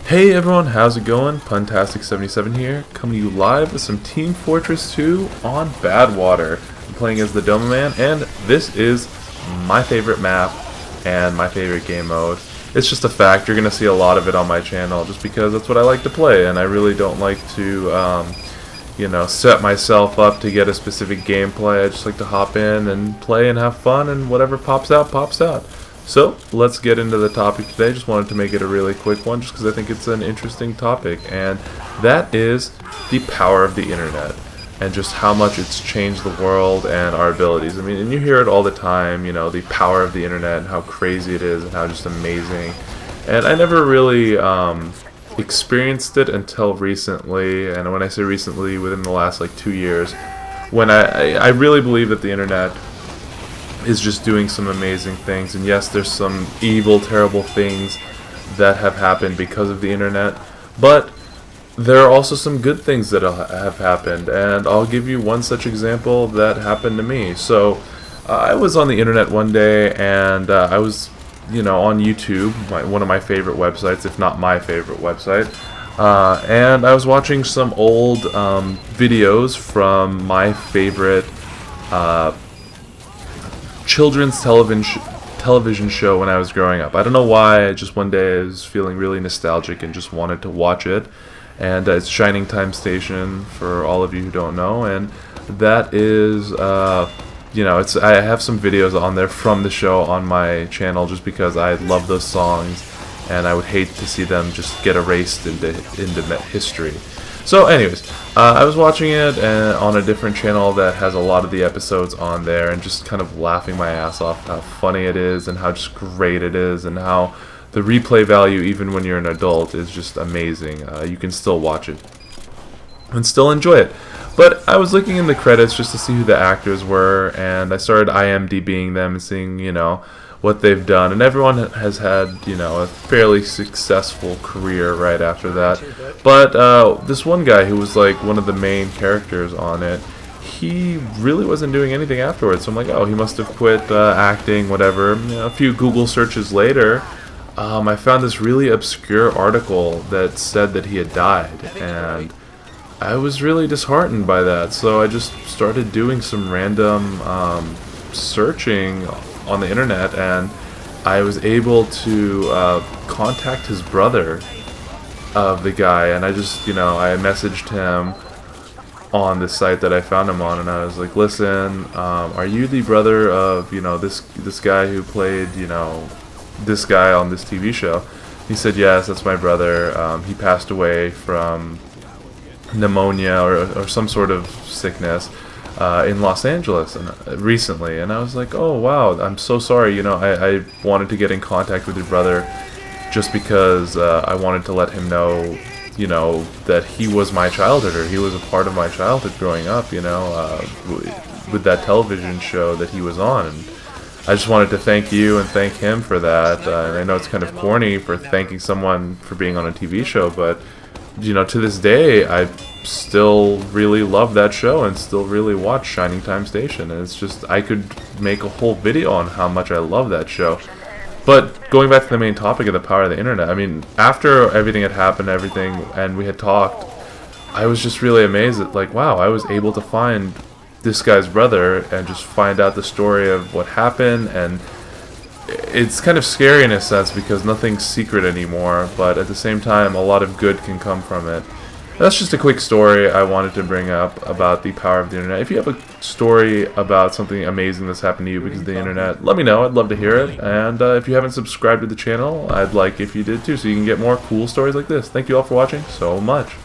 Hey everyone, how's it going? Puntastic77 here, coming to you live with some Team Fortress 2 on Badwater. I'm playing as the Domaman, and this is my favorite map and my favorite game mode. It's just a fact, you're going to see a lot of it on my channel just because that's what I like to play, and I really don't like to, set myself up to get a specific gameplay. I just like to hop in and play and have fun, and whatever pops out, pops out. So, let's get into the topic today. Just wanted to make it a really quick one just because I think it's an interesting topic, and that is the power of the internet and just how much it's changed the world and our abilities. I mean, and you hear it all the time, you know, the power of the internet and how crazy it is and how just amazing. And I never really experienced it until recently, and when I say recently, within the last like 2 years, when I really believe that the internet is just doing some amazing things. And yes, there's some evil, terrible things that have happened because of the internet, but there are also some good things that have happened, and I'll give you one such example that happened to me. So I was on the internet one day, and I was on YouTube, one of my favorite websites, if not my favorite website, and I was watching some old videos from my favorite children's television show when I was growing up. I don't know why, just one day I was feeling really nostalgic and just wanted to watch it. And it's Shining Time Station, for all of you who don't know, and that is, I have some videos on there from the show on my channel just because I love those songs, and I would hate to see them just get erased into history. So anyways, I was watching it on a different channel that has a lot of the episodes on there, and just kind of laughing my ass off how funny it is and how just great it is, and how the replay value, even when you're an adult, is just amazing. You can still watch it and still enjoy it. But I was looking in the credits just to see who the actors were, and I started IMDbing them and seeing, what they've done, and everyone has had, a fairly successful career right after that. But this one guy who was like one of the main characters on it, he really wasn't doing anything afterwards. So I'm like, oh, he must have quit acting, whatever. A few Google searches later, I found this really obscure article that said that he had died, and I was really disheartened by that. So I just started doing some random searching on the internet, and I was able to contact his brother of the guy, and I just, I messaged him on the site that I found him on, and I was like, listen, are you the brother of, this guy who played, this guy on this TV show? He said, yes, that's my brother. He passed away from pneumonia or some sort of sickness in Los Angeles recently. And I was like, oh wow, I'm so sorry. I wanted to get in contact with your brother just because I wanted to let him know, that he was my childhood, or he was a part of my childhood growing up, with that television show that he was on. And I just wanted to thank you and thank him for that. I know it's kind of corny for thanking someone for being on a TV show, but to this day, I still really love that show and still really watch Shining Time Station. And it's just, I could make a whole video on how much I love that show. But going back to the main topic of the power of the internet, I mean, after everything had happened, and we had talked, I was just really amazed at, like, wow, I was able to find this guy's brother and just find out the story of what happened. And it's kind of scary in a sense because nothing's secret anymore, but at the same time, a lot of good can come from it. That's just a quick story I wanted to bring up about the power of the internet. If you have a story about something amazing that's happened to you because of the internet, let me know. I'd love to hear it. And if you haven't subscribed to the channel, I'd like if you did too, so you can get more cool stories like this. Thank you all for watching so much.